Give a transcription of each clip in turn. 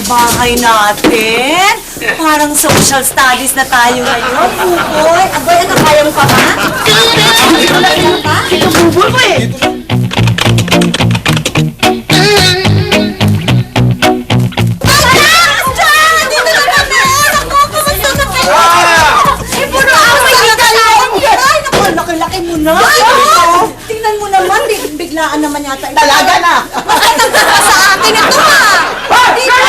bahay natin. Parang social studies na tayo ngayon, Buboy. Aboy, ano, kaya mo pa ba? Ito buboy ko eh. Laki-laki mo na. Tingnan mo naman, biglaan naman yata. Talaga na. Magkatagpa sa atin ito, ha?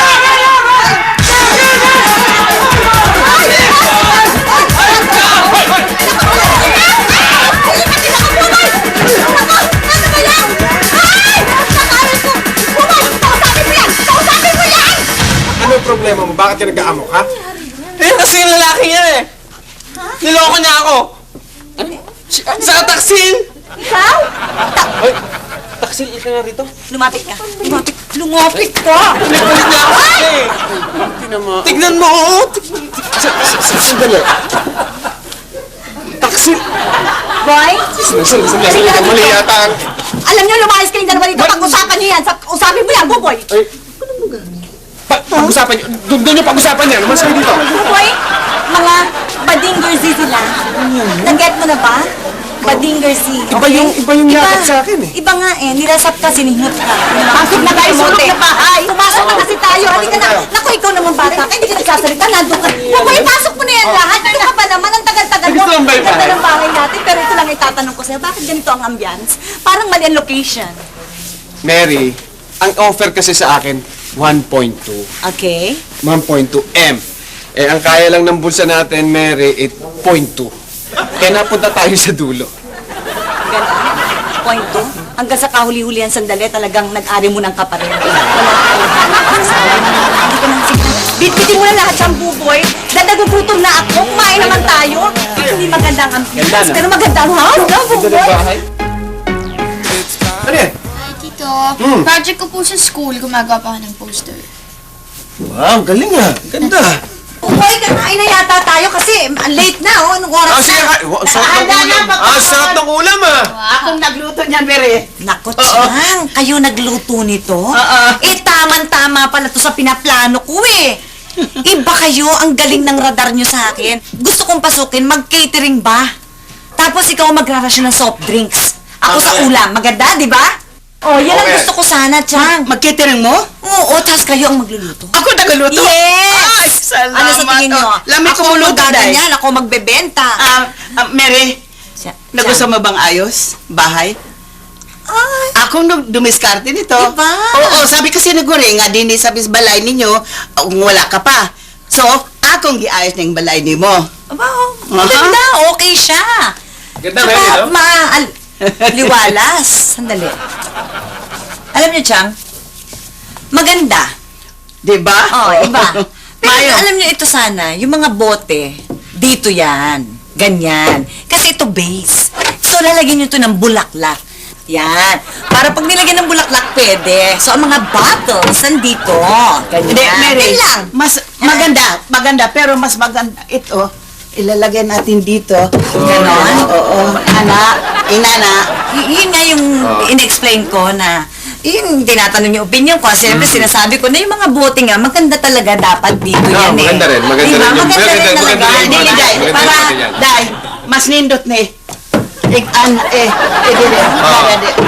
Ano problema mo? Bakit ka nag-aamok, ha? Eh, kasi yung lalaki niya eh. Niloko niya ako. Sa taksil! Ikaw? Ay, taksil, ito na rito. Lumapit ka. Lumapit ka! Nagpalit niya ako eh. Tignan mo, oh. Sandali. Taksil. Boy? Sandali. Mali yata. Alam niyo, lumayas kayong dalawa dito. Pag-usapan niyo yan. Usapin mo yan, Buboy. Pag-usapan niyo. Doon niyo pag-usapan niya. Lumas kayo dito. Buboy, mga badingerzi sila. Nag-get mo na ba? Badingerzi. Iba yung yakap sa akin eh. Iba nga eh. Nilasap ka, sininghot ka. Pasok na tayo, sulok na bahay. Pumasok na kasi tayo. Halika na. Naku, ikaw naman bata. Hindi ka nagsasalita. Nandun ka. Buboy, pasok mo na yan lahat. Dito ka pa naman. Ang tagal-tagal mo. Gusto mo ba yung Ganda bahay? ng bahay natin. Pero ito lang itatanong ko sa'yo. Bakit ganito ang ambience? Parang mali ang location. Mary, ang offer kasi sa akin, 1.2. Okay. 1.2 M. Eh, ang kaya lang ng bulsa natin, Mary, 8.2. Kaya napunta tayo sa dulo. Ganon. Point 2. Hanggang sa kahuli-hulihan sandali, talagang nag-ari mo ng kaparin. Hindi ko nang signan. Bitbitin mo na lahat siyang Buboy. Dahil nagugutom na ako. Kumain naman tayo. Hindi maganda ang ambience. Ganda na. Pero maganda ang house, no, Buboy? Ano yan? Hi, Tito. Project ko po sa school, gumagawa pa ako ng poster. Wow, galing ah. Ganda. Buboy, kakain na yata tayo kasi late na, oh. Anong oras Sige, na? sarap ng ulam. Sarap ng ulam ah. Akong nagluto niyan, Bere. Naku, Chang, kayo nagluto nito? Eh, taman-tama pala to sa pinaplano ko eh. Iba kayo, ang galing ng radar nyo sa akin. Gusto kong pasukin, mag-catering ba? Tapos ikaw magrarasyon ng soft drinks. Ako sa ulam, maganda, di ba? Oh, yan ang Okay. gusto ko sana, Chang. Mag-catering mo? Oo, tapos kayo ang magluluto. Ako nagluto? Yes! Ay, salamat. Ano sa tingin nyo? Lamig ko Ako muluto, Day. maggaganyan, ako magbebenta. Mary, Siya- nagusto Chang. mo bang ayos? Bahay? Ay, Akong dumiskarte nito. Diba? Oo, sabi kasi naguri nga din sabi sa balay ninyo, kung wala ka pa. So, akong giayos ng balay ni mo. aba, maganda, okay siya. Ganda, Tsaka, Mary, no? liwalas. Sandali. Alam niyo, Chang, maganda. Diba? Oh, iba. Pero Mayo. alam niyo ito sana, yung mga bote, dito yan. Ganyan. Kasi ito base. So, lalagyan niyo ito ng bulaklak. Yan. Para pag nilagyan ng bulaklak, pwede. So, ang mga bottles, nandito. Ganyan. Hindi, Mary, Yan lang. mas maganda, pero mas maganda ito. Ilalagay natin dito. Ganon? Oo. Inana. Yun nga yung in-explain ko na yung tinatanong yung opinion ko. Siyempre, sinasabi ko na yung mga bote nga, maganda talaga dapat dito No, yan eh. maganda rin, maganda Diba? rin yung- Maganda rin maganda talaga. rin yung Hindi, bote. Day. Maganda Para, yung bote yan. Day, mas nindot ni.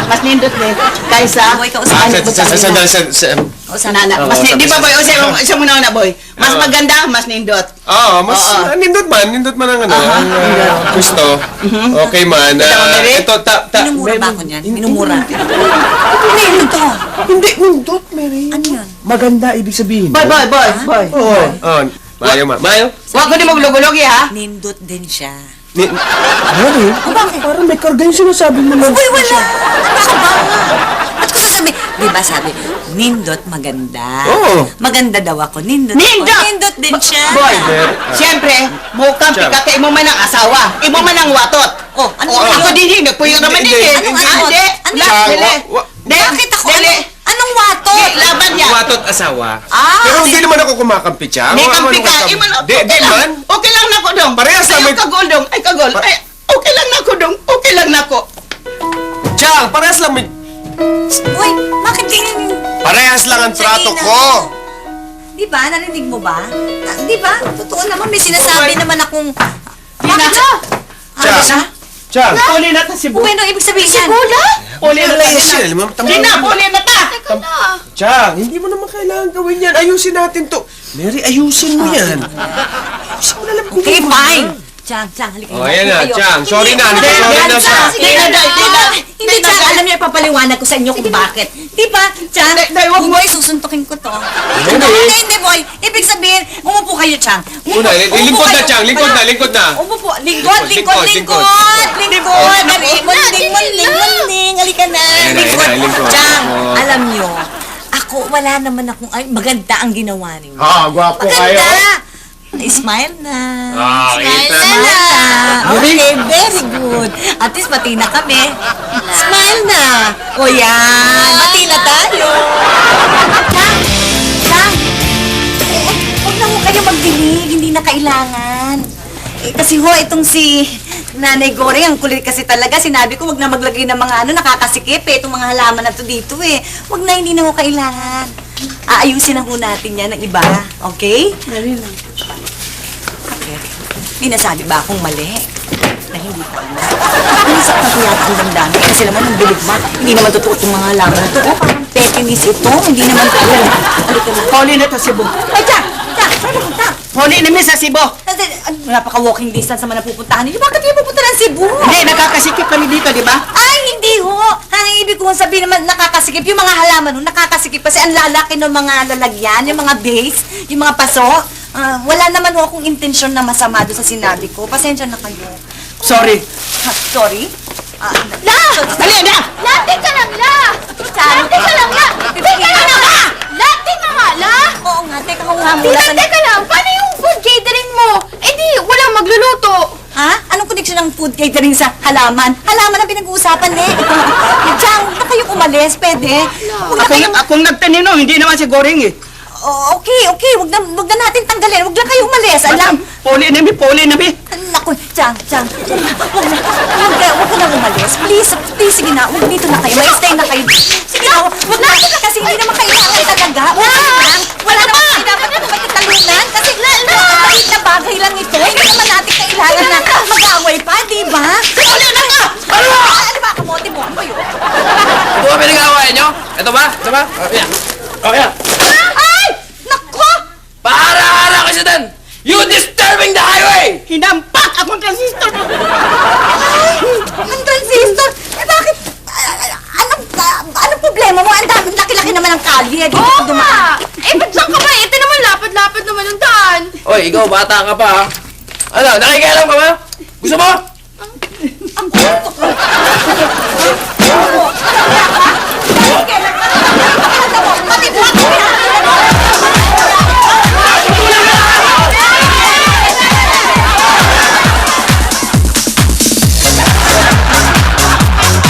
Mas nindot ni. Kaysa, Boy, kausapin mo sa Sandali, O, sana. Nana, mas Oo, di ba boy? O siya muna na boy. Mas Oo. maganda, mas nindot. Oo, mas Oo. nindot man ang ano, ang gusto. Okay man. Ito, Mary? Ito, Minumura ba ako niyan? Minumura. Ano yun ito? Hindi, nindot, Mary. Ano yun? Maganda, ibig sabihin. Boy. Oo. Oh, Mayo, Mayo? Huwag ko di maglugulugi ha. Nindot din siya. Mary? Parang may karga yung sinasabi mo lang. Uy, wala! Ano ka ba? Ba't ko sasabi? Di ba sabi, nindot maganda. Oo. Maganda daw ako. Nindot Nindot! ako. Nindot din siya. Boy, siyempre, mukhang pika kay mo man ang asawa. Imo man ang watot. Oh, ano O, yun? ako din hindi. Puyo naman Hindi, din. hindi. Anong Hindi. Ano La, yun? dili. Di, Bakit ako? dili. Anong wato? Di, laban niya. Watot asawa. Ah, Pero hindi naman ako kumakampi siya. Di kampi ka. Imo na. Di Okay man. lang. Okay lang nako dong. Parehas lang Ayaw may- kagol dong. Ay kagol. Ay, okay lang nako dong. Okay lang nako. Chang, parehas lang may... Uy, bakit di... Parehas lang ang trato Salina. ko. Di Di ba? Narinig mo ba? Di ba? Totoo naman, may sinasabi naman akong... Bakit? Chang! Chang! Uli na ta si Bu. Bueno, ibig sabihin yan. Uli na ta Ayusin, alam mo, Di na, uli na ta. Teka na. Chang, hindi mo naman kailangan gawin yan. Ayusin natin to. Mary, ayusin mo yan. Ayusin mo na lang kung Okay, fine. Chang, halika. Oh, ayan na, Kayo. Chang. Sorry na, Hindi, sorry na Chang. siya. Hindi na, Chang. Alam niyo, ipapaliwanag ko sa inyo kung bakit. Di ba, Chang? Huwag mo. Boy, susuntukin ko to. Hindi, boy. Ibig sabihin, umupo kayo, Chang. Una, lingkod na, Chang. Lingkod na. Umupo. Lingkod. Lingkod. Munding. Halika na. Ayan, lingkod. Chang, Oh. alam niyo, ako, wala naman akong, ay, maganda ang ginawa ninyo. Gwapo Maganda. Smile na. kita Smile na. Okay, very good. At least pati na kami. Smile na. O yan. Pati na tayo. Chang. Huwag na mo kayo magdilig. Hindi na kailangan. Kasi itong si Nanay Gore, ang kulit kasi talaga. Sinabi ko, wag na maglagay ng mga nakakasikip itong mga halaman na to dito Wag na, hindi na mo kailangan. Aayusin na ho natin yan ng iba. Okay? Okay. Hindi nasabi ba akong mali? Na hindi ko alam. Inisip na ko yata ang damdamin. Kasi naman ang bilig ba? Hindi naman totoo itong mga halaman na ito. Parang pekinis ito. Hindi naman ito. Halika na. Uli na ta si Bu. Ay, Chang! Saan napunta? Uli na mi sa Cebu. Kasi, napaka-walking distance naman napupuntahan ninyo. Bakit kayo pupunta ng Cebu? Hindi, nakakasikip kami dito, di ba? Ay, hindi ho! Ang ibig kong sabihin naman, nakakasikip. Yung mga halaman ho, nakakasikip. Kasi ang lalaki ng mga lalagyan, yung mga base, yung mga paso. Wala naman ho akong intensyon na masama doon sa sinabi ko. Pasensya na kayo. Sorry. Sorry? La! Dali na! La, teka lang, La! Saan? Teka lang, La! Teka lang, La! La, teka nga, La! Oo nga, teka ko nga mula sa... Teka lang, paano yung food catering mo? Eh di, walang magluluto. Ha? Anong connection ng food catering sa halaman? Halaman ang pinag-uusapan Chang, na kayo umalis, pwede? Huwag na kayong... Akong nagtanino, hindi naman si Goring eh. Okay. Wag na natin tanggalin. Wag na kayo umalis. Alam. Puli na mi. Naku, Chang. Wag ka na umalis. Please, sige na. Wag dito na kayo. Stay na kayo. Sige na. Wag na. Kasi hindi naman kailangan talaga. Wala naman kayo dapat magkatalunan. Kasi maliit na bagay lang ito. Hindi naman natin kailangan na mag-away pa, di ba? Wala na ka! Ano ba? Kamote mo. Ano ba yun? Ito ba pinag-aawayan nyo? Ito ba? Ayan. Ayan. Ay! Naku! Para-ara ka siya dun! You disturbing the highway! Hinampak akong transistor. Ang transistor? Bakit? Anong problema mo? Ang laki-laki naman ang kalye. Di Oo ka dumaan. nga! Eh, ba't saan ka ba? Ito naman, lapad-lapad naman ang daan. Oy, ikaw, bata ka pa ha? Ano, nakikialam ka ba? Gusto mo? Ako?